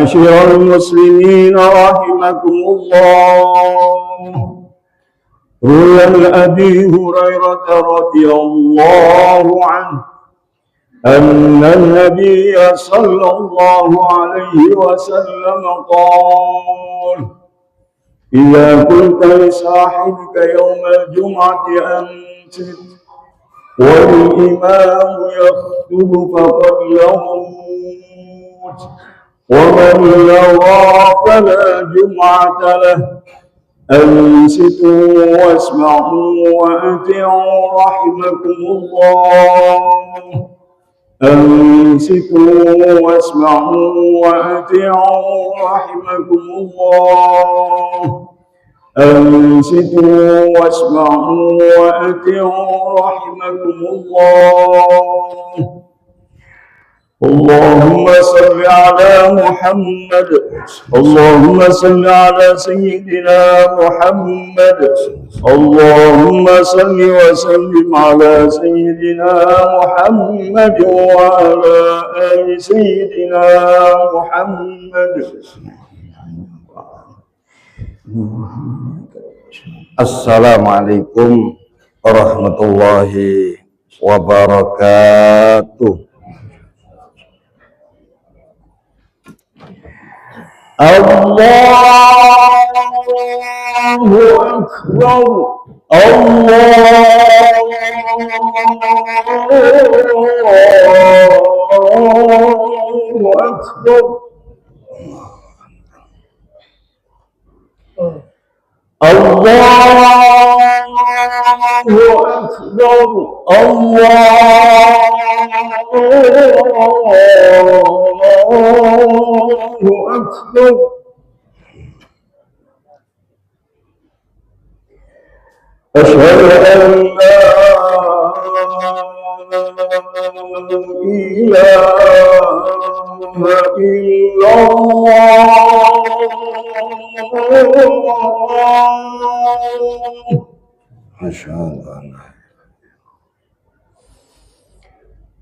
معاشر المسلمين رحمكم الله. روي عن أبي هريرة رضي الله عنه أن النبي صلى الله عليه وسلم قال: إذا قلت لصاحبك يوم الجمعة أنصت والإمام يخطب فقد يموت، ومن لغى فلا جمعة له. أنصتوا واسمعوا وأطيعوا رحمكم الله. أنصتوا واسمعوا وأطيعوا رحمكم الله. أنصتوا واسمعوا وأطيعوا رحمكم الله. اللهم صل على محمد. اللهم صل على سيدنا محمد. اللهم صل وسلم على سيدنا محمد وعلى آل سيدنا محمد. Assalamualaikum warahmatullahi wabarakatuh. Allahu Akbar. Allahu Akbar. Allahu Akbar. Allahu Akbar. Asyhadu an la ilaha illallah. Asyhadu an la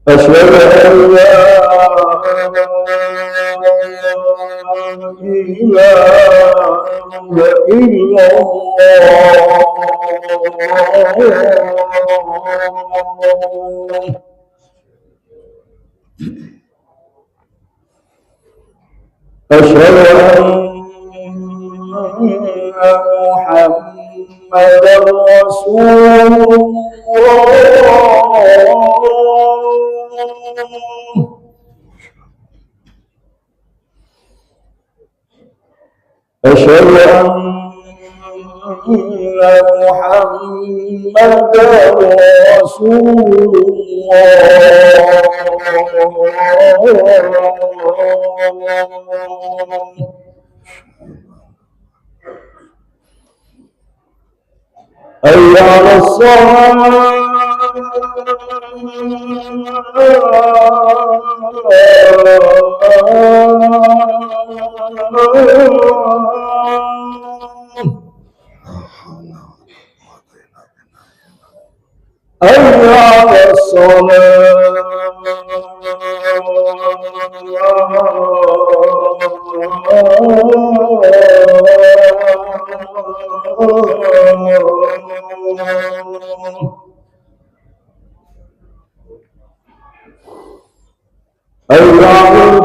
أشهد أن لا إله إلا الله. أشهد أن محمدا رسول الله. أشهد أن محمدا رسول الله. حي على الصلاة. حي على حي على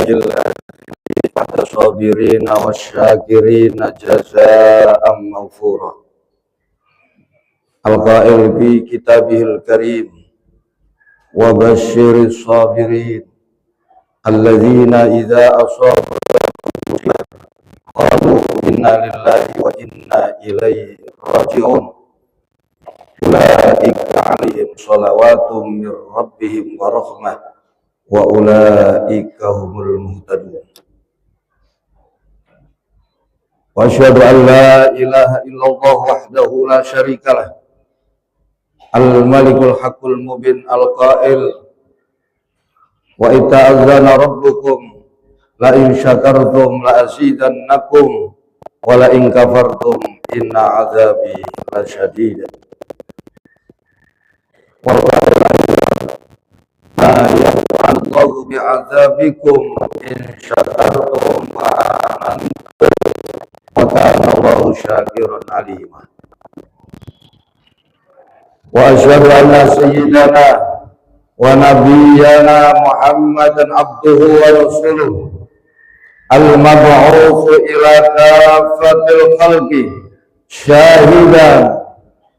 الله pada sabirin wasyakirin jazaa'an maghfura. Al-qail fi kitabihil karim wa basyiris sabirin alladzina idza asabu qalu inna lillahi wa inna ilaihi raji'un. Ulaika 'alaihim shalawatum mir rabbihim wa rahmah wa ulaika humul muhtadun. Wa asyhadu an la ilaha illallah wahdahu la syarikalah al-malikul haqqul mubin al-qail wa ita'adzana rabbukum la in syakartum la azidannakum wa la in kafartum inna azabi lasyadid. Wa la yaqulu bi'adzabikum in syakartum wa amantum wa kana Allahu syakiran alima. Wa asyhadu anna sayyidana wa nabiyyana Muhammadan abduhu wa rasuluhu al-mab'uts ila kafatil khalqi syahidan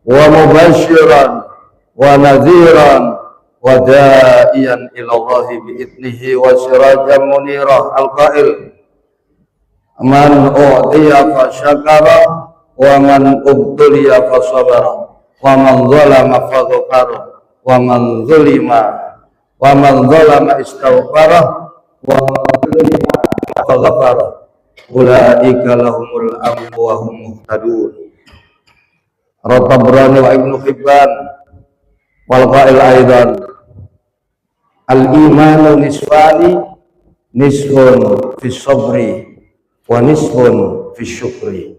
wa mubasysyiran wa nadhiran wa da'iyan ila Allah bi idnihi wa sirajan munira. Al-qail man u'tiya fa syakara wa man ubtuliya fa sabara wa man zalama fa ghafara wa man zalama istaghfara wa man zulima fa ghafara ulaika lahumul amnu wa hum muhtadun. Tabrani wa Ibnu Hibban wal qail aidan al-imanu nisfani nisfun fi sabri wa nisfun fi syukri.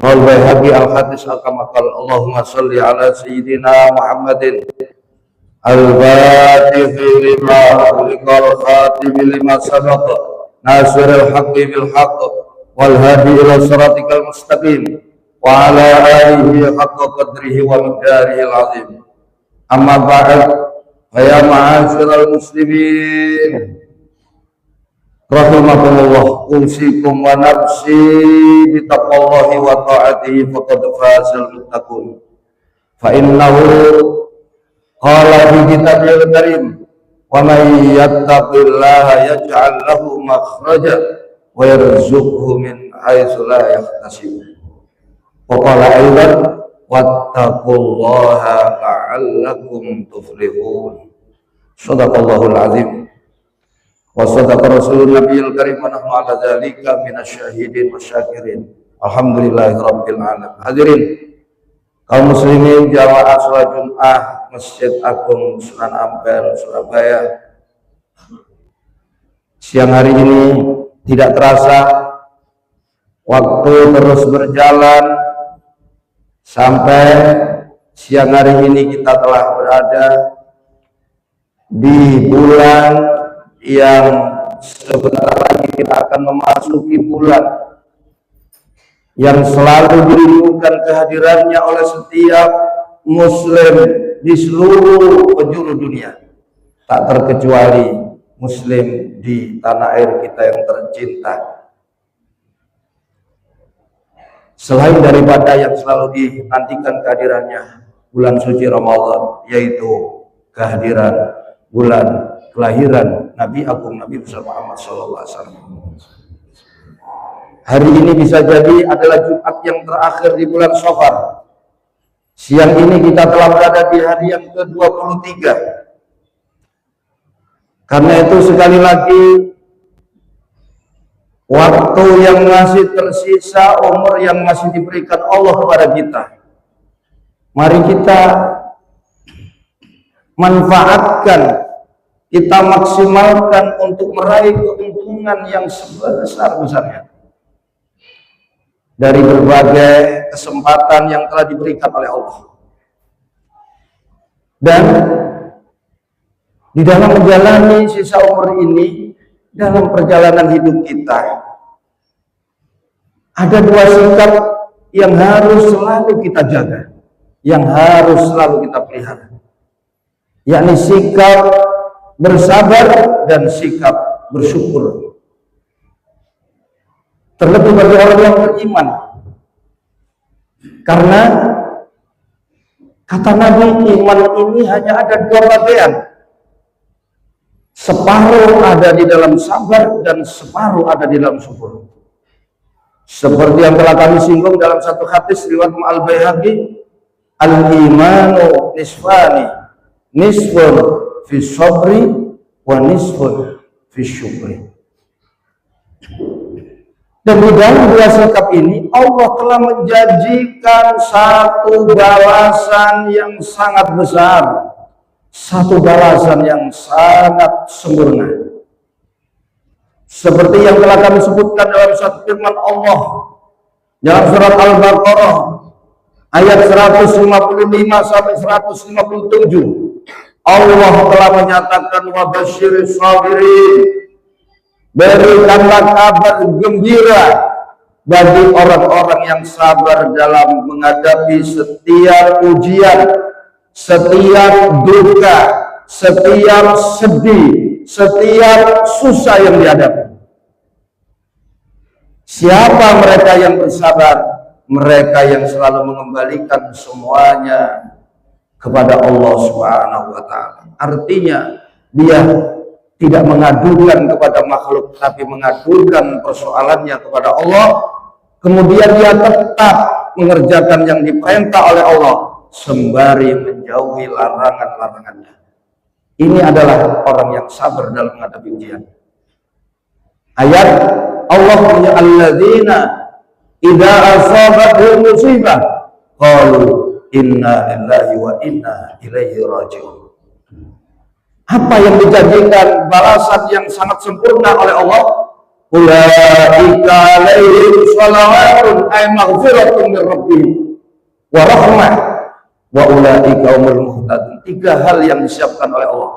Wal Baihaqi al-hadis al-kamakal Allahumma salli ala sayyidina Muhammadin al-fatihi lima ulikal khatimi lima sabaqa nasiril haqqi bil haqq wal hadi ila siratikal mustaqim wa ala alihi haqqa qadrihi wa miqdarihi al-azim. Amma ba'd, ya ma'asyiral muslimin rahimakumullah, usikum wa nafsi bitaqwallahi wa ta'atihi faqad fazal muttaqun. Fa innahu qala fi kitabihil karim wa man yattaqillaha yaj'al lahu makhraja wa yarzuqhu min haitsu la yahtasib. Wa qala aidan wattaqullaha la'allakum tuflihun. Shadaqallahul azim. Wa sadaqa rasulun nabiyil karim wa nahnu ala dzalika minasyahidin wasyakirin. Alhamdulillahi rabbil alamin. Hadirin kaum muslimin jamaah salat Jumat Masjid Agung Sunan Ampel Surabaya. Siang hari ini tidak terasa waktu terus berjalan sampai siang hari ini kita telah berada di bulan yang sebentar lagi kita akan memasuki bulan yang selalu dirindukan kehadirannya oleh setiap muslim di seluruh penjuru dunia, tak terkecuali muslim di tanah air kita yang tercinta. Selain daripada yang selalu dinantikan kehadirannya bulan suci Ramadan, yaitu kehadiran bulan kelahiran Nabi Agung Nabi besar Muhammad sallallahu alaihi wasallam. Hari ini bisa jadi adalah Jumat yang terakhir di bulan Safar. Siang ini kita telah berada di hari yang ke-23. Karena itu sekali lagi waktu yang masih tersisa, umur yang masih diberikan Allah kepada kita, mari kita manfaatkan, kita maksimalkan untuk meraih keuntungan yang sebesar-besarnya dari berbagai kesempatan yang telah diberikan oleh Allah. Dan di dalam menjalani sisa umur ini, dalam perjalanan hidup kita, ada dua sikap yang harus selalu kita jaga, yang harus selalu kita pelihara, yakni sikap bersabar dan sikap bersyukur. Terlebih bagi orang yang beriman. Karena kata Nabi, iman ini hanya ada dua bagian. Separuh ada di dalam sabar dan separuh ada di dalam syukur. Seperti yang telah kami singgung dalam satu hadis riwayat Al-Baihaqi, al-imanu nisfani, nisfun fi sabri wa nisfun fi syukri. Dan di dalam dua sikap ini Allah telah menjanjikan satu balasan yang sangat besar, satu balasan yang sangat sempurna. Seperti yang telah kami sebutkan dalam satu firman Allah dalam surat Al-Baqarah ayat 155 sampai 157. Allah telah menyatakan wa basyiris sabirin, berikanlah kabar gembira bagi orang-orang yang sabar dalam menghadapi setiap ujian, setiap duka, setiap sedih, setiap susah yang dihadapi. Siapa mereka yang bersabar? Mereka yang selalu mengembalikan semuanya kepada Allah Subhanahu wa taala. Artinya dia tidak mengadukan kepada makhluk, tapi mengadukan persoalannya kepada Allah. Kemudian dia tetap mengerjakan yang diperintah oleh Allah sembari menjauhi larangan-larangannya. Ini adalah orang yang sabar dalam menghadapi ujian. Ayat Allah punya alladzina idza asabatuhum musibah qalu inna lillahi wa inna ilaihi raji'un. Apa yang dijanjikan balasan yang sangat sempurna oleh Allah? Ulaika alaihim shalawatun ay maghfiratun min rabbihim wa rahmah wa ulaika humul muhtadun. Tiga hal yang disiapkan oleh Allah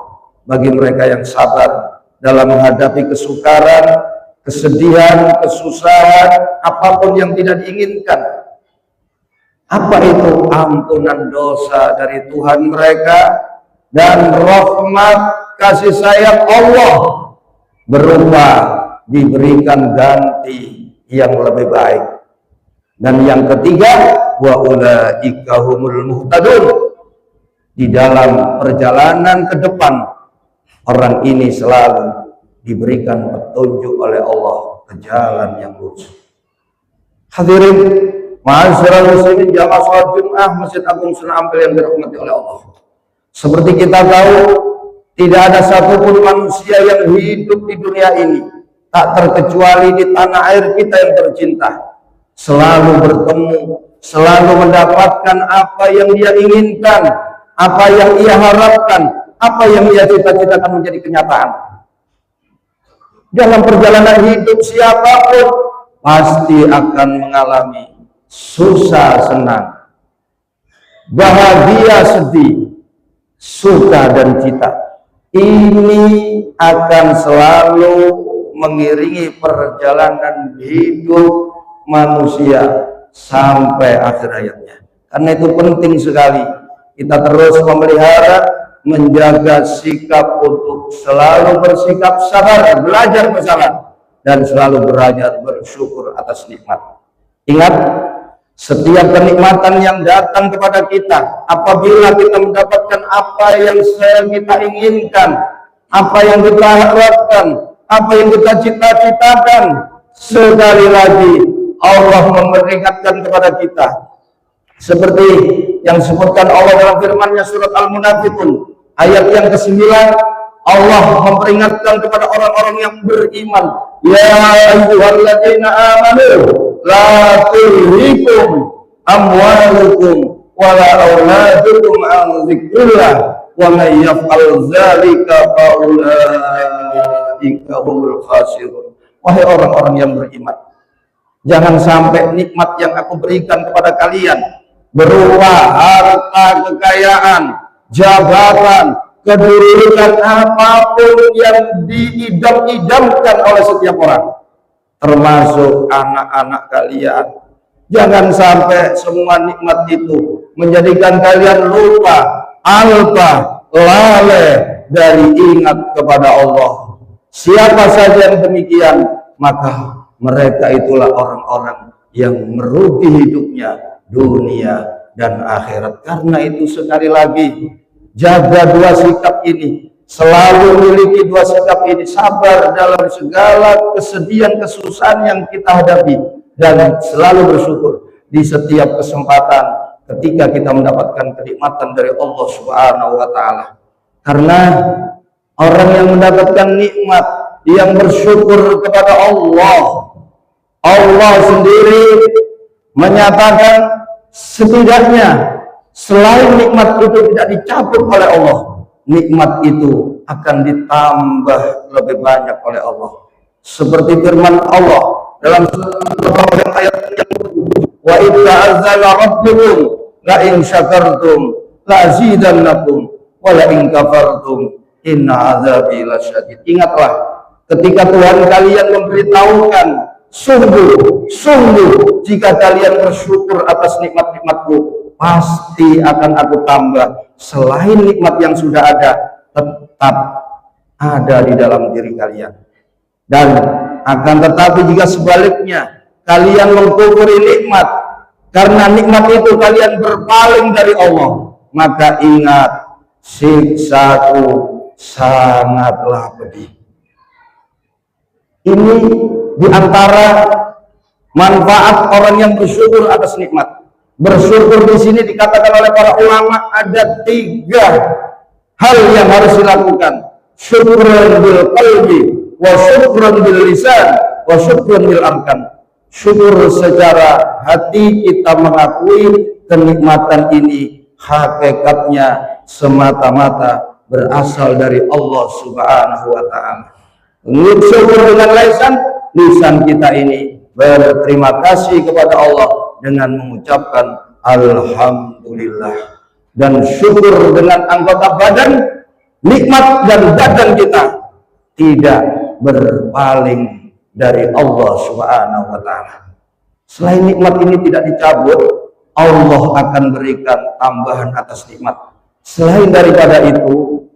bagi mereka yang sabar dalam menghadapi kesukaran, kesedihan, kesusahan, apapun yang tidak diinginkan. Apa itu? Ampunan dosa dari Tuhan mereka dan rahmat kasih sayang Allah berupa diberikan ganti yang lebih baik. Dan yang ketiga, wa ulaika humul muhtadun. Di dalam perjalanan ke depan, orang ini selalu diberikan petunjuk oleh Allah ke jalan yang lurus. Hadirin ma'asyiral muslimin jamaah salat Jumat Masjid Agung Sunan Ampel yang dirahmati oleh Allah. Seperti kita tahu, tidak ada satupun manusia yang hidup di dunia ini, tak terkecuali di tanah air kita yang tercinta, selalu bertemu, selalu mendapatkan apa yang dia inginkan, apa yang ia harapkan, apa yang ia cita-citakan menjadi kenyataan. Dalam perjalanan hidup siapapun pasti akan mengalami susah senang, bahagia sedih, suka dan cita. Ini akan selalu mengiringi perjalanan hidup manusia sampai akhir hayatnya. Karena itu penting sekali kita terus memelihara, menjaga sikap untuk selalu bersikap sabar, belajar bersabar, dan selalu belajar bersyukur atas nikmat. Ingat, setiap kenikmatan yang datang kepada kita, apabila kita mendapatkan apa yang kita inginkan, apa yang kita harapkan, apa yang kita cita-citakan, sekali lagi Allah memperingatkan kepada kita. Seperti yang disebutkan Allah dalam firman-Nya surat Al-Munafiqun ayat yang ke-9, Allah memperingatkan kepada orang-orang yang beriman, ya ayyuhalladzina amanu la tulhikum amwalukum wala auladukum an dzikrillah wa may yaf'al dzalika fa ulaika humul khasirun. Wahai orang-orang yang beriman, jangan sampai nikmat yang aku berikan kepada kalian berupa harta kekayaan, jabatan, kedudukan, apapun yang diidam-idamkan oleh setiap orang, termasuk anak-anak kalian. Jangan sampai semua nikmat itu menjadikan kalian lupa, alpa, lalai dari ingat kepada Allah. Siapa saja yang demikian, maka mereka itulah orang-orang yang merugi hidupnya dunia dan akhirat. Karena itu sekali lagi, jaga dua sikap ini, selalu miliki dua sikap ini, sabar dalam segala kesedihan, kesusahan yang kita hadapi, dan selalu bersyukur di setiap kesempatan ketika kita mendapatkan kenikmatan dari Allah Subhanahu wa Ta'ala. Karena orang yang mendapatkan nikmat, yang bersyukur kepada Allah, Allah sendiri menyatakan setidaknya selain nikmat itu tidak dicabut oleh Allah, nikmat itu akan ditambah lebih banyak oleh Allah. Seperti firman Allah dalam surah ayat yang wa idza azza rabbukum la in syakartum la azidannakum wa la in kafartum inna azabi lasyadid. Ingatlah ketika Tuhan kalian memberitahukan, sungguh jika kalian bersyukur atas nikmat-nikmatku, pasti akan aku tambah. Selain nikmat yang sudah ada, tetap ada di dalam diri kalian. Dan akan tetapi jika sebaliknya kalian mengkufuri nikmat, karena nikmat itu kalian berpaling dari Allah, maka ingat, siksaku sangatlah pedih. Ini diantara manfaat orang yang bersyukur atas nikmat. Bersyukur di sini dikatakan oleh para ulama ada 3 hal yang harus dilakukan. Syukran bil qalbi, wa syukran bil lisan, wa syukran bil arkan. Syukur secara hati, kita mengakui kenikmatan ini hakikatnya semata-mata berasal dari Allah Subhanahu wa Ta'ala. Syukur dengan lisan kita ini berterima kasih kepada Allah dengan mengucapkan alhamdulillah, dan syukur dengan anggota badan, nikmat dan badan kita tidak berpaling dari Allah Subhanahu wa Ta'ala. Selain nikmat ini tidak dicabut, Allah akan berikan tambahan atas nikmat. Selain daripada itu,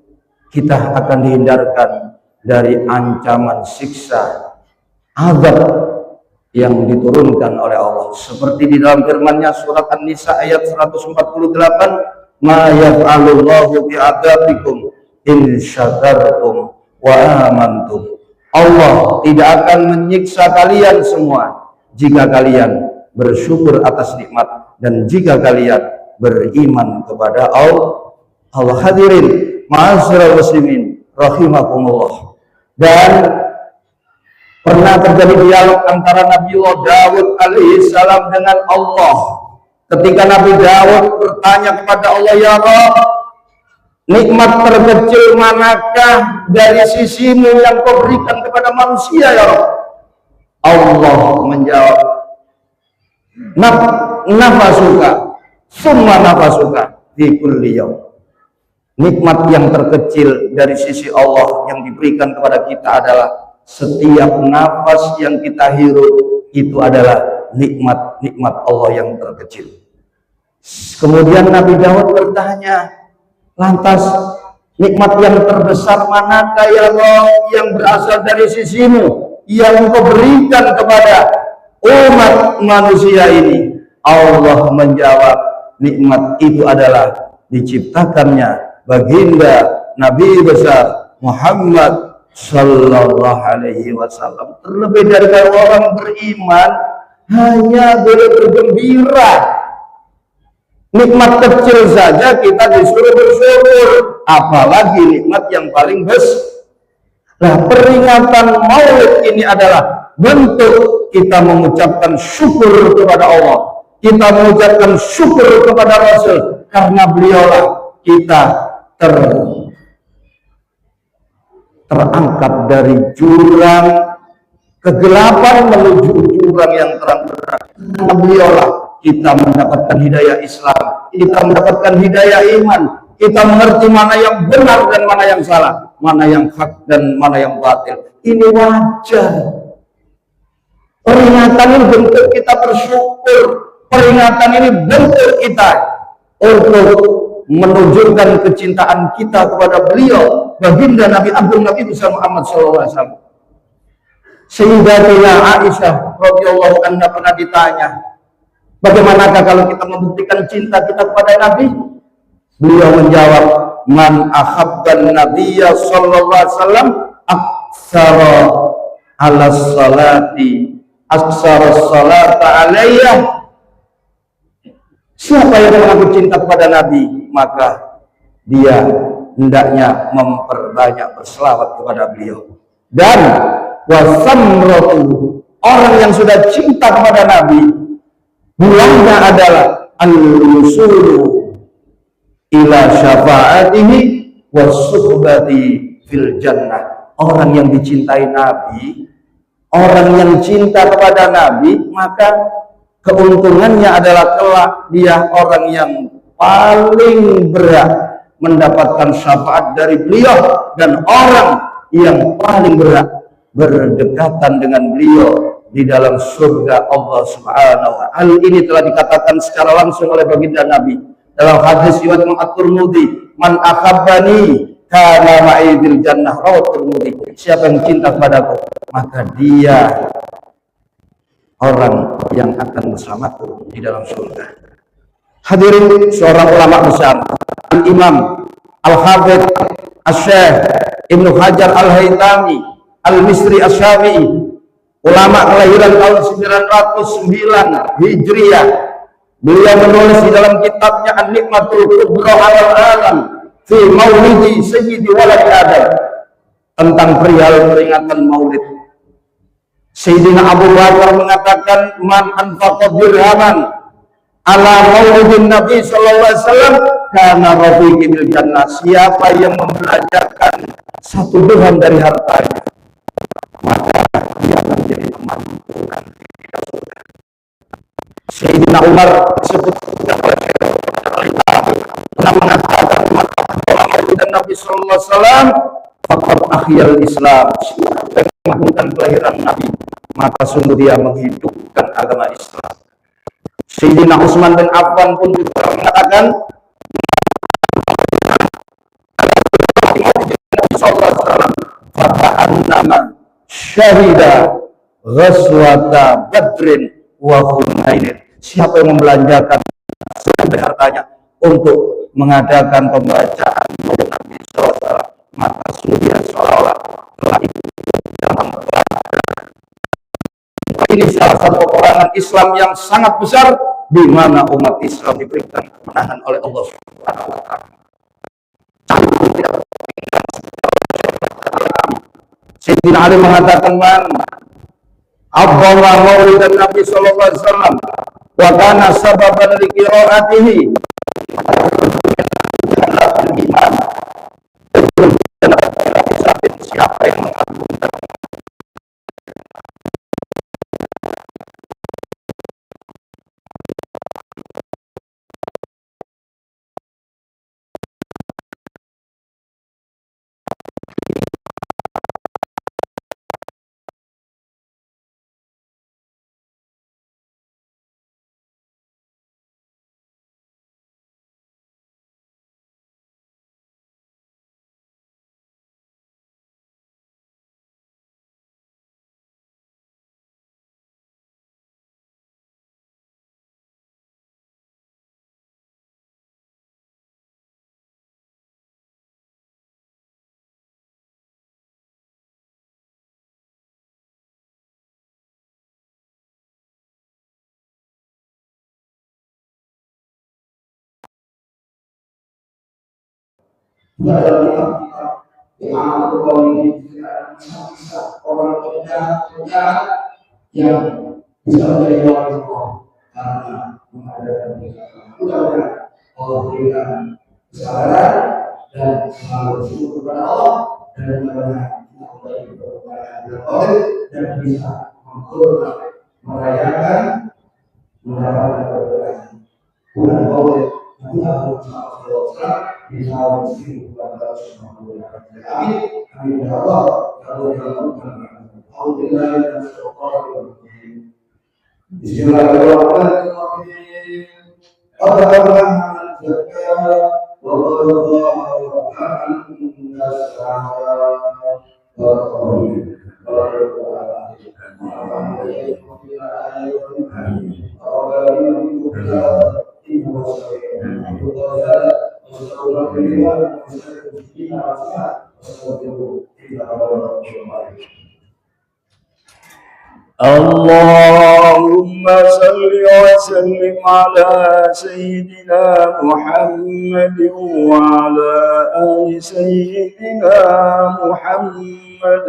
kita akan dihindarkan dari ancaman siksa azab yang diturunkan oleh Allah, seperti di dalam firman-Nya surat An-Nisa ayat 148, ma yaf'alullahu bi'adabikum in syakartum wa amantum. Allah tidak akan menyiksa kalian semua jika kalian bersyukur atas nikmat dan jika kalian beriman kepada Allah. Hadirin ma'asyiral muslimin rahimakumullah. Dan pernah terjadi dialog antara Nabiullah Daud alaihissalam dengan Allah. Ketika Nabi Daud bertanya kepada Allah, ya Rabb, nikmat terkecil manakah dari sisimu yang kau berikan kepada manusia ya Rabb? Allah menjawab, nafasuka summa nafasuka di kulli yaum. Nikmat yang terkecil dari sisi Allah yang diberikan kepada kita adalah setiap nafas yang kita hirup itu adalah nikmat-nikmat Allah yang terkecil. Kemudian Nabi Daud bertanya, lantas nikmat yang terbesar manakah ya Allah yang berasal dari sisimu yang Engkau berikan kepada umat manusia ini? Allah menjawab, nikmat itu adalah diciptakannya baginda Nabi besar Muhammad sallallahu alaihi wasallam. Terlebih dari orang beriman hanya boleh bergembira. Nikmat kecil saja kita disuruh bersyukur, apalagi nikmat yang paling besar. Nah, peringatan Maulid ini adalah bentuk kita mengucapkan syukur kepada Allah. Kita mengucapkan syukur kepada Rasul, karena beliaulah kita terangkat dari jurang kegelapan menuju jurang yang terang-terang. Karena beliaulah kita mendapatkan hidayah Islam, kita mendapatkan hidayah iman, kita mengerti mana yang benar dan mana yang salah, mana yang hak dan mana yang batil. Ini wajar. Peringatan ini bentuk kita bersyukur, peringatan ini bentuk kita untuk menunjukkan kecintaan kita kepada beliau, baginda Nabi Agung Nabi besar Muhammad SAW. Sayyidatina Aisyah radhiyallahu anha pernah ditanya, bagaimanakah kalau kita membuktikan cinta kita kepada Nabi? Beliau menjawab, man ahabban nabiyya sallallahu alaihi wasallam aksara ala salati aksara salata alayya. Siapa yang mengaku cinta kepada Nabi, maka dia hendaknya memperbanyak berselawat kepada beliau. Dan wasamratu, orang yang sudah cinta kepada Nabi, bulannya adalah al-wusulu ila syafaatihi wasuhbati fil jannah. Orang yang dicintai Nabi, orang yang cinta kepada Nabi, maka keuntungannya adalah kelak dia orang yang paling berat mendapatkan syafaat dari beliau, dan orang yang paling berat berdekatan dengan beliau di dalam surga Allah Subhanahu wa ta'ala. Hal ini telah dikatakan secara langsung oleh baginda Nabi dalam hadis riwayat At-Tirmidzi, man akhabbani kana ma'i fil jannah, rawat Tirmidzi. Siapa yang cinta kepadaku, maka dia orang yang akan bersamaku di dalam surga. Hadirin, seorang ulama besar, Al-Imam Al-Hafidz Asy-Syaikh Ibnu Hajar Al-Haytami Al-Misri Asy-Syafi'i, ulama kelahiran tahun 909 Hijriah. Beliau menulis di dalam kitabnya An-Nikmatul Kubra 'alal Alam fi Maulidi Sayyidi Walad Adam tentang perihal peringatan Maulid. Sayyidina Abu Bakar mengatakan, man anfaqa dirhaman ala maulidin Nabi sallallahu alaihi wasallam kana rafiqi bil jannah. Siapa yang membelanjakan 1 dirham dari hartanya, maka dia akan menjadi temanku nanti di surga. Sayyidina Umar disebutkan oleh pernah mengatakan, maka dan Nabi sallallahu alaihi wasallam faqad ahyal Islam. Siapa yang melakukan kelahiran Nabi, maka sungguh dia menghidupkan agama Islam. Sayyidina Utsman bin Affan pun juga mengatakan, fata'annama syahida ghazwata badrin wa hunain. Siapa yang membelanjakan dari hartanya untuk mengadakan pembacaan Maulid Nabi SAW, maka sungguh dia seolah-olah telah ikut dalam peperangan. Ini salah satu peperangan Islam yang sangat besar, di mana umat Islam diberikan kemenangan oleh Allah Subhanahu wa ta'ala. Sayyidina Ali mengatakan, man abdallah maulidan Nabi sallallahu alaihi wasallam wa kana sababan li qiraatihi iman. Siapa yang mengagungkan orang yang bisa menjadi orang karena mengadakan mudah-mudahan Allah berikan kesabaran dan selalu bersyukur kepada Allah, dan mudah-mudahan dan bisa merayakan mendapatkan keberkahan bulan Maulid Nabi di tahun 1490. Amin ya Allah. Bismillahirrahmanirrahim. زكاها وقد ظهر أن السعادة اللهم صل وسلم على سيدنا محمد وعلى آل سيدنا محمد.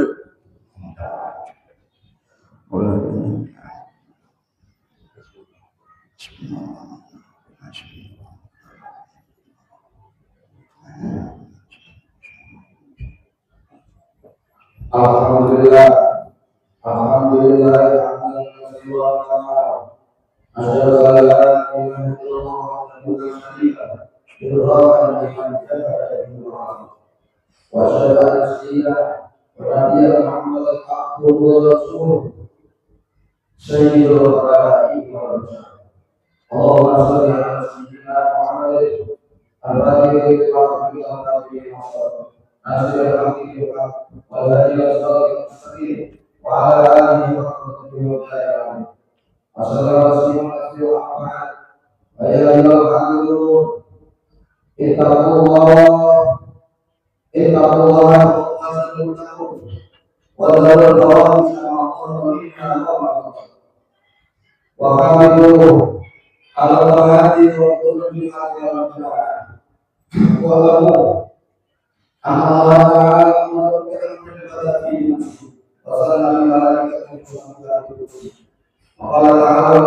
Alhamdulillah, alhamdulillah, alhamdulillah. Asyhadu an la ilaha illallah wahdahu la syarika lahu, iqraran liman kaffara bihi wa asyhadu anna sayyidina wa nabiyana Muhammadan abduhu wa rasuluh sayyidul khalaiqi wal mursalin. Allahumma shalli ala sayyidina Muhammadin al-fatihil lima ughliqa ناصر الحق بالحق والهادي الى صراط المستقيم وعلى اله وصحبه وسلم. وصلى وسلم على فيا ايها الحاضرون اتقوا الله وذروا الفواحش ما ظهر منها وما بطن وحافظوا على الطاعات والقرب والمعروف واعلموا أن الله تعالى أمر بالعبادة في نفسه وصلى الملائكة وقال تعالى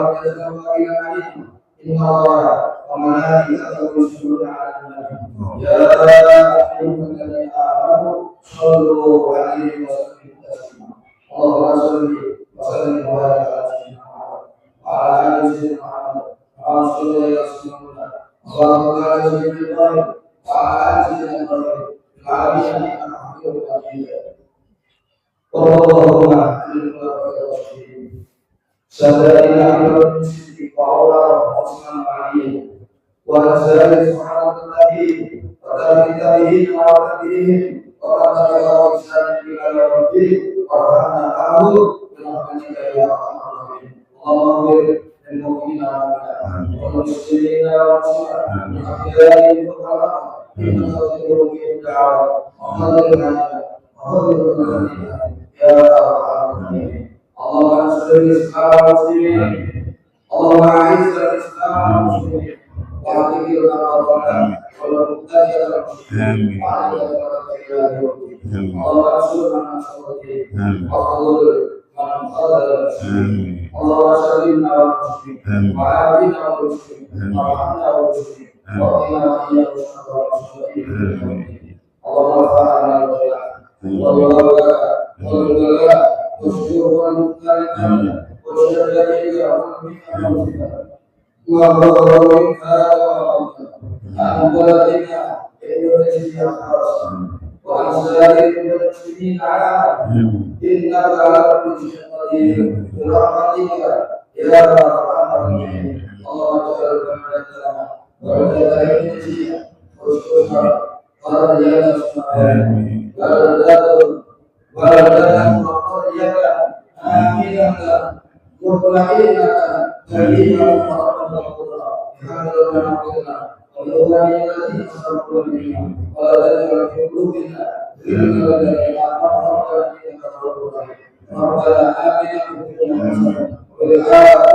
إن الله وملائكته يصلون على النبي يا أيها الذين آمنوا صلوا عليه وسلموا تسليما. اللهم صل وسلم وبارك على سيدنا محمد وعلى آل سيدنا محمد وعلى صلى وسلم اللهم على سيدنا محمد وعلى آل سيدنا محمد اللهم اعز الاسلام والمسلمين واعطيه النصارى والمبتدع المسلمين اللهم انصرنا من نصرته واخذل من خذل المسلمين اللهم سلمنا والمسلمين وعافنا والمسلمين وارحمنا والمسلمين وقنا واياك شر المسلمين اللهم ارفعنا البلاء والوباء والبلاء والشرور والمبتلى والشر وظهر منها عن بلدنا إندونيسيا وعن سائر المسلمين عامة إنك على كل شيء قدير برحمتك يا أرحم الراحمين. اللهم اجعل جمعتنا وعلى إندونيسيا واسترها ورجعنا السماء ولدنا وقرية آمنة مطمئنة كريمة ورحمة الله بحمد ربنا والأولى التي أصبحت بها ولا تجعل في قلوبنا غلا للذين آمنوا ربنا آمنا بالحسنة والآخرة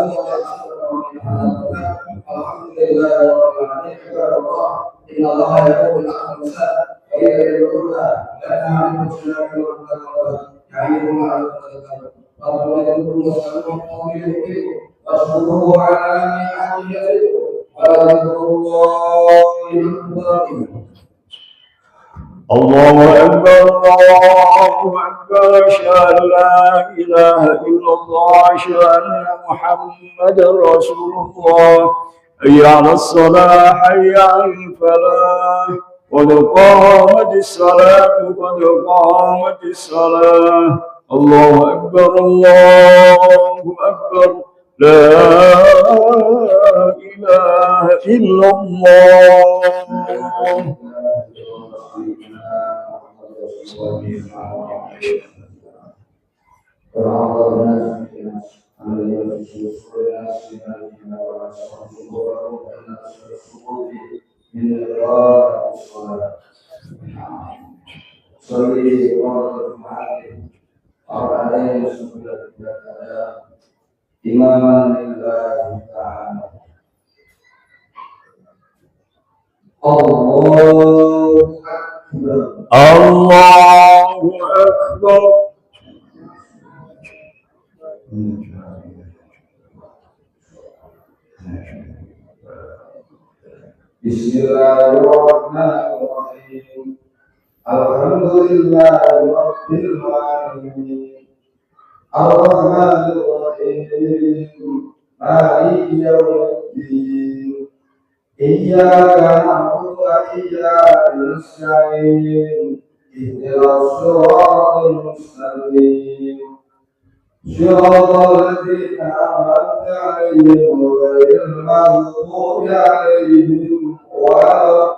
الحمد لله رب العالمين. عباد الله إن الله يقول العقل والساعة وإذا يدعونا لنا عن المسلمين والمسلمين يعينهم على الصدقات ربنا يذكركم ويسألكم ويذكركم واشكروه على نعمه يزدكم ولذكر الله أكبر. الله أكبر الله أكبر أشهد أن لا إله إلا الله أشهد أن محمدا رسول الله. حي على الصلاة حي على الفلاح قد قامت الصلاة قد قامت الصلاة. الله أكبر الله أكبر لا إله إلا الله. إماما لله تعالى. الله أكبر. الله أكبر. بسم الله الرحمن الرحيم. الحمد لله رب العالمين الرحمن الرحيم مالك يوم الدين إياك نعبد وإياك نستعين اهدنا الصراط المستقيم صراط الذين أنعمت عليهم غير المغضوب عليهم ولا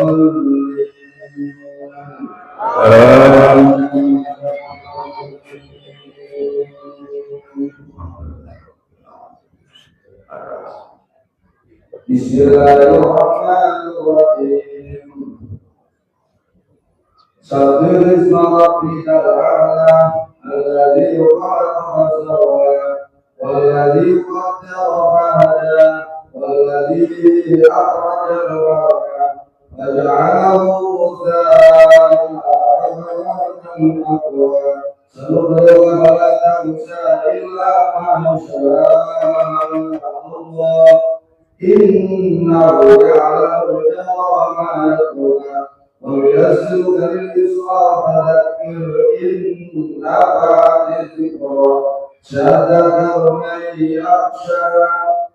الضالين. بسم الله الرحمن الرحيم. سبح اسم ربك الأعلى الذي خلق فسوى والذي قدر فهدى والذي أخرج المرعى فجعله غثاء أحوى سنقرئك فلا تنسى إلا ما شاء الله إنه يعلم الجهر وما يخفى وييسرك لليسرى فذكر إن نفعت الذكرى سيذكر من يخشى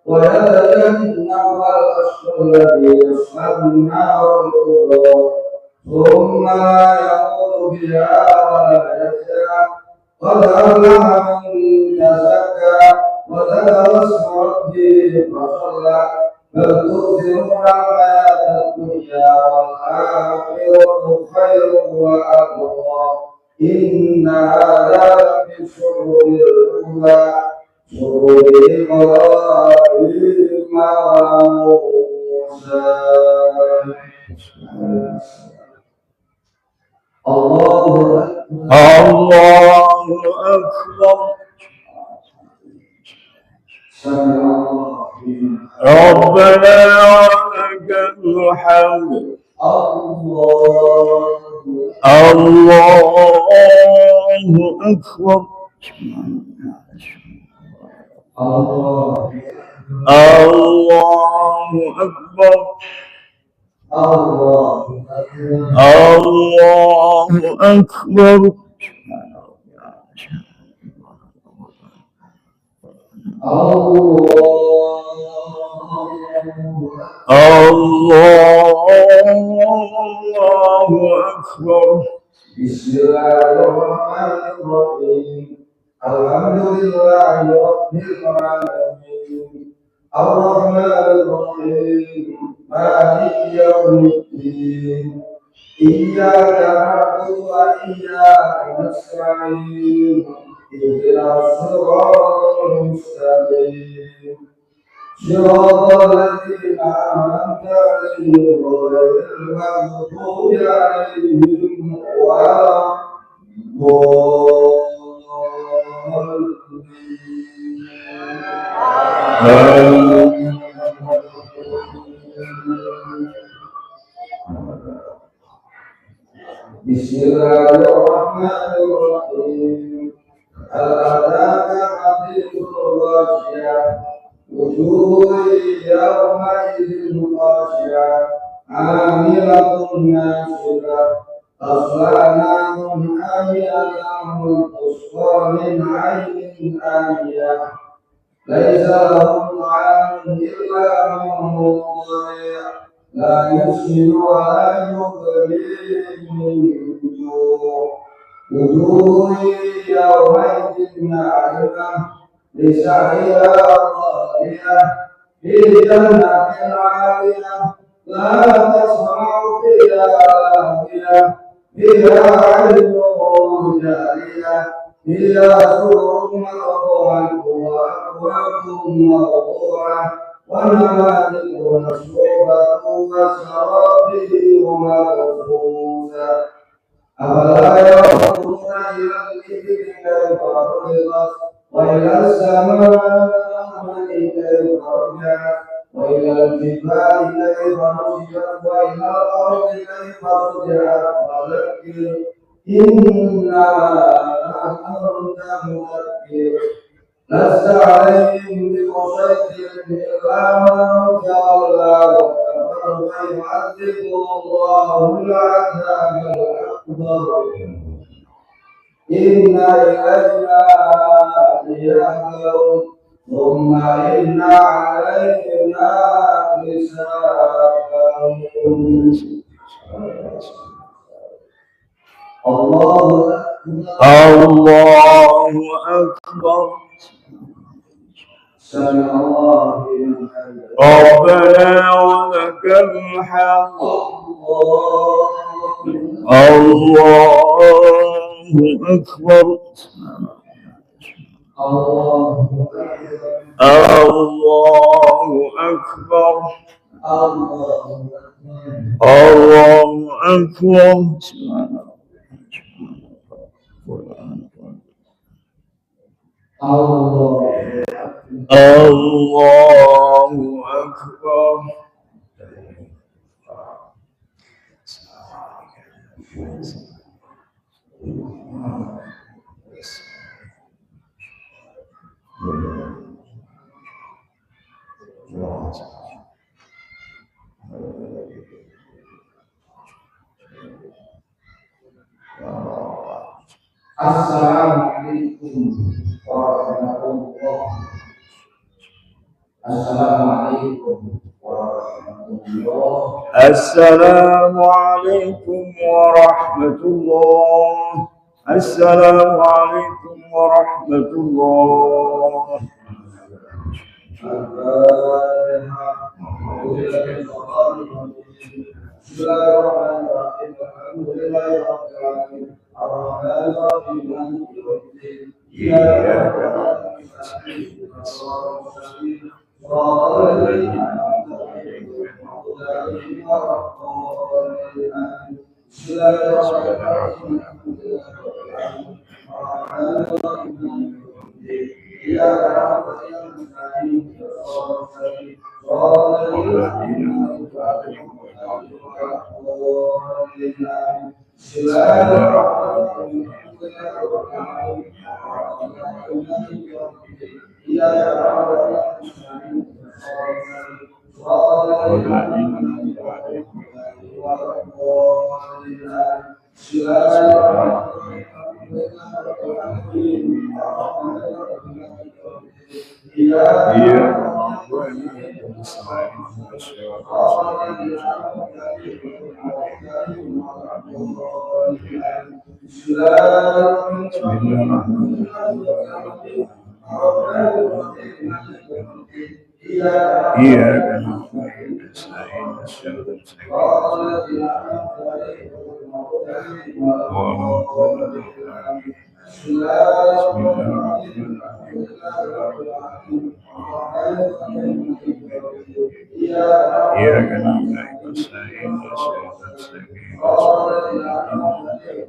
ويتجنبها الأشقى الذي يصلى النار الكبرى ثم لا يموت فيها ولا يحيا قد أفلح من تزكى وذكر اسم ربه فصلى بل تؤثرون الحياة الدنيا والآخرة خير وأبقى إن هذا لفي الصحف الأولى صحف إبراهيم وموسى. الله أكبر. ربنا ولك الحمد. الله أكبر. الله أكبر. الله أكبر. الله أكبر. بسم الله الرحمن الرحيم. الحمد لله رب العالمين الرحمن الرحيم مالك يوم الدين إياك نعبد وإياك نستعين اهدنا الصراط المستقيم صراط الذين أنعمت عليهم غير المغضوب عليهم ولا الضالين. بسم الله الرحمن الرحيم. هل أتاك حديث الغاشية وجوه يومئذ خاشعة عاملة ناصبة تصلى نارا حامية تسقى من عين آنية ليس لهم طعام إلا من ضريع لا يسمن ولا يغني من جوع وجوه يومئذ ناعمة لسعيها راضية في جنة عالية لا تسمع فيها لاغية فيها عين جارية فيها سرر مرفوعة وأكواب موضوعة ونمارق مصفوفة وزرابي مبثوثة أفلا ينظرون إلى الإبل كيف خلقت وإلى السماء كيف رفعت وإلى الجبال كيف نصبت وإلى الأرض كيف سطحت فذكر إنما أنت مذكر لست عليهم بمسيطر إلا من تولى وكفر فيعذبه الله العذاب الأكبر إن إلينا إيابهم ثم إن علينا حسابهم الله أكبر سمع الله لمن حمده ربنا ولك الحمد الله أكبر الله أكبر الله أكبر الله أكبر Assalamualaikum warahmatullahi wabarakatuh. Assalamualaikum warahmatullahi wabarakatuh. Assalamualaikum warahmatullahi. Assalamualaikum warahmatullahi. Bismillahirrahmanirrahim. Alhamdulillahirabbil alamin. Ar-Rahmanir Rahim. Maliki yaumiddin. Iyyaka na'budu wa iyyaka nasta'in. Shiratal ladzina an'amta 'alaihim ghairil maghdubi 'alaihim waladdallin. Bismillahirrahmanirrahim. Alhamdulillahirabbil alamin. Ar-Rahmanir Rahim. Maliki yaumiddin. Iyyaka na'budu wa iyyaka nasta'in. Shiratal ladzina an'amta 'alaihim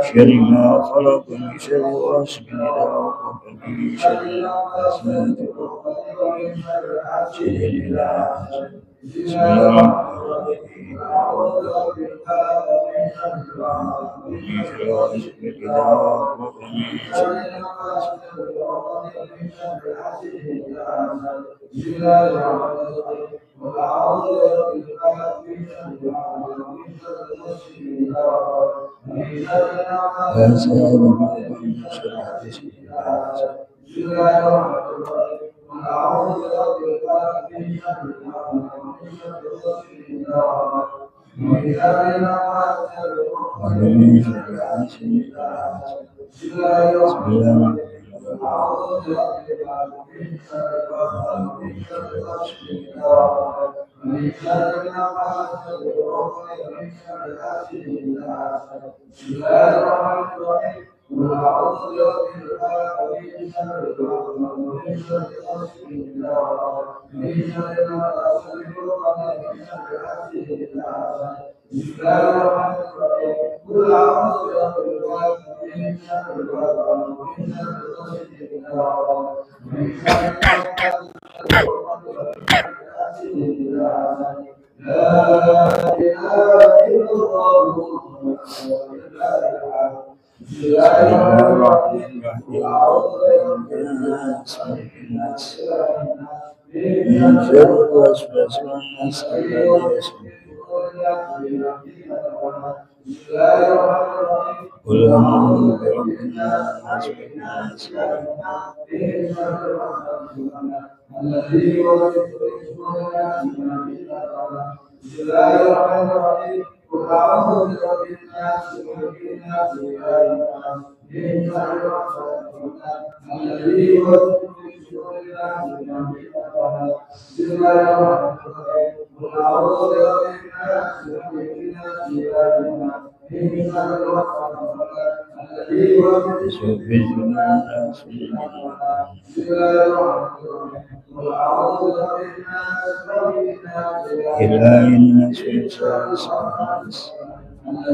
شر ما خلق من شر غاسق إذا وقب من شر النفاثات في العقد بسم الله الرحمن الرحيم من شر غاسق إذا وقب من شر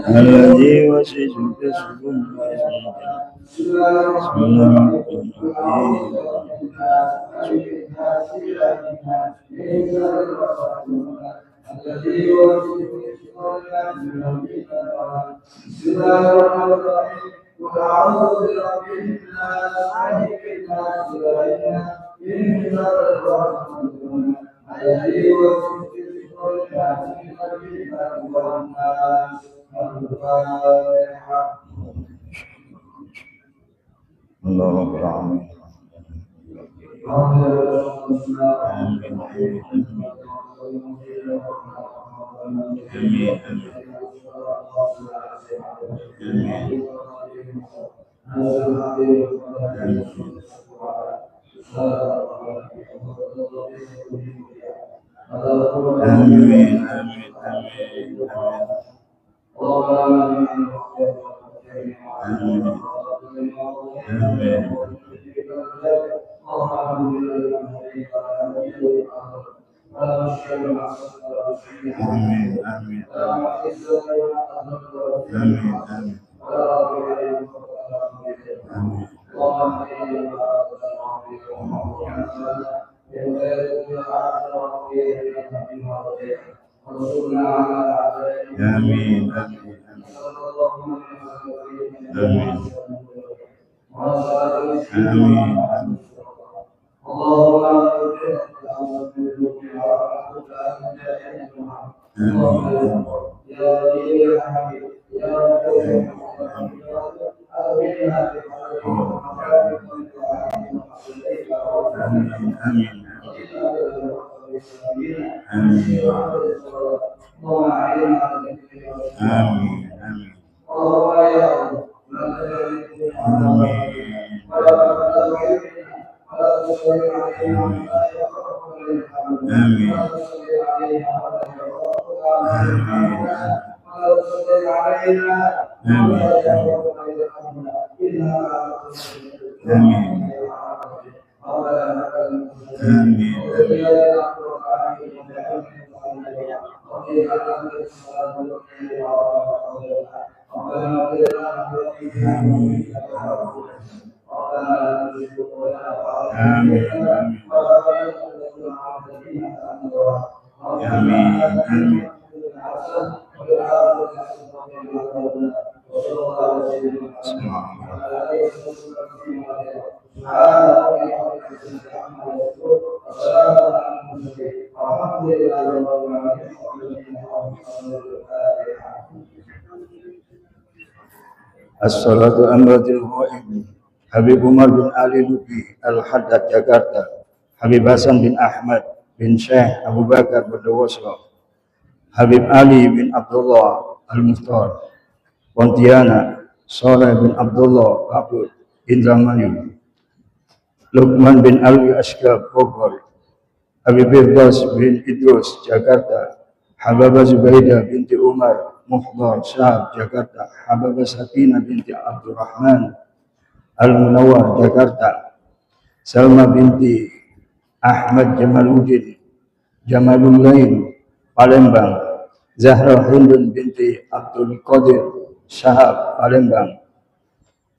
الذي وسوس في صدور الناس بسم الله As-salatu amratil ghaib Habib Umar bin Ali Lubi Al-Haddad Jakarta, Habib Hasan bin Ahmad bin Syekh Abu Bakar Berdewasra, Habib Ali bin Abdullah Al-Mukhtar Pontianak, Saleh bin Abdullah Kabut Indramayu, Luqman bin Ali Ashkab Bogor, Habib Firdaus bin Idrus Jakarta, Habibah Zubaidah binti Umar Muhdar Syahab Jakarta, Habibah Sakinah binti Abdurrahman Al-Munawar Jakarta, Salma binti Ahmad Jamalullain Palembang, Zahra Hindun binti Abdul Qadir Syahab Palembang,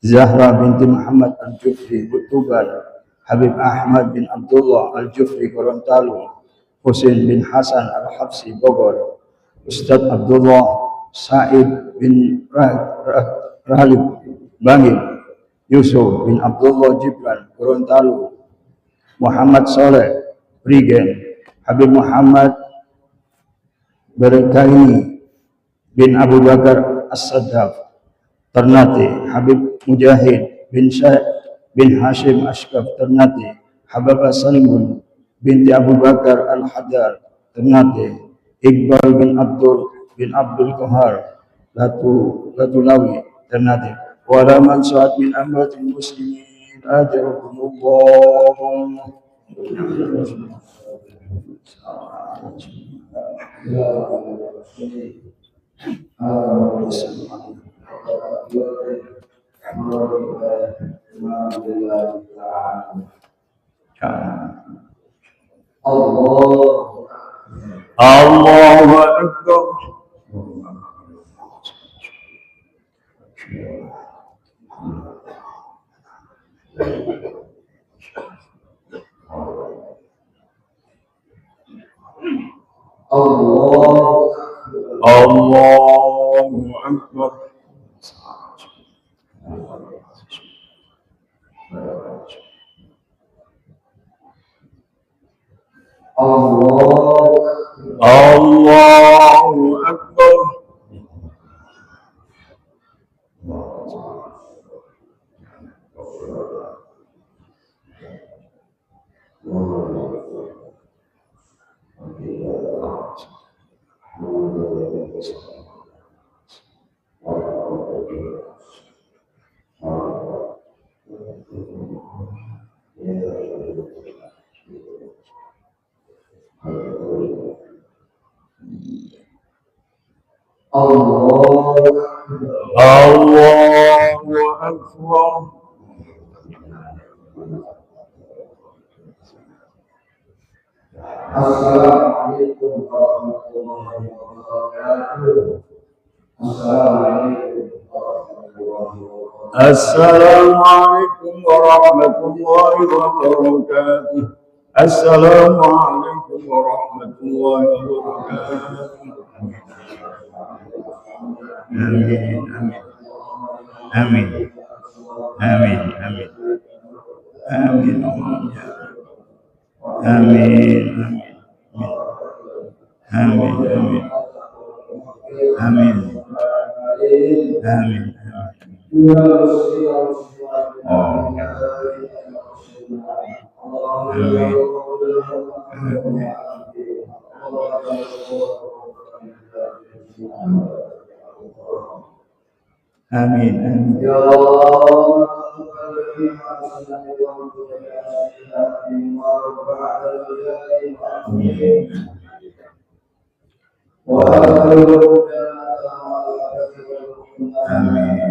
Zahra binti Muhammad Al-Jufri Tuban, Habib Ahmad bin Abdullah Al-Jufri Gorontalo, Husain bin Hasan Al-Habsi Bogor, Ustadz Abdullah Said bin Ralib Bangil, Yusuf bin Abdullah Jibran Gorontalo, Muhammad Soleh Prigen, Habib Muhammad Berkaini bin Abu Bakar As-Saddaf Ternate, Habib Mujahid bin Hashim Ashkaf Ternate, Habibah Salimun binti Abu Bakar Al-Haddad Ternate, Iqbal bin Abdul Qahar Latulawi Ternate, walaman saat min amratil muslimin ajarakumullah. Allahu Akbar. Allahu Akbar. Allahu Akbar. Allahu Akbar. Assalamualaikum warahmatullahi wabarakatuh. Assalamualaikum warahmatullahi wabarakatuh. Assalamualaikum warahmatullahi wabarakatuh. Amin. Amin. Amin. Amin. Amin. Amin. Amin. Amin. Amin. Amin. Ya Allah, Amin.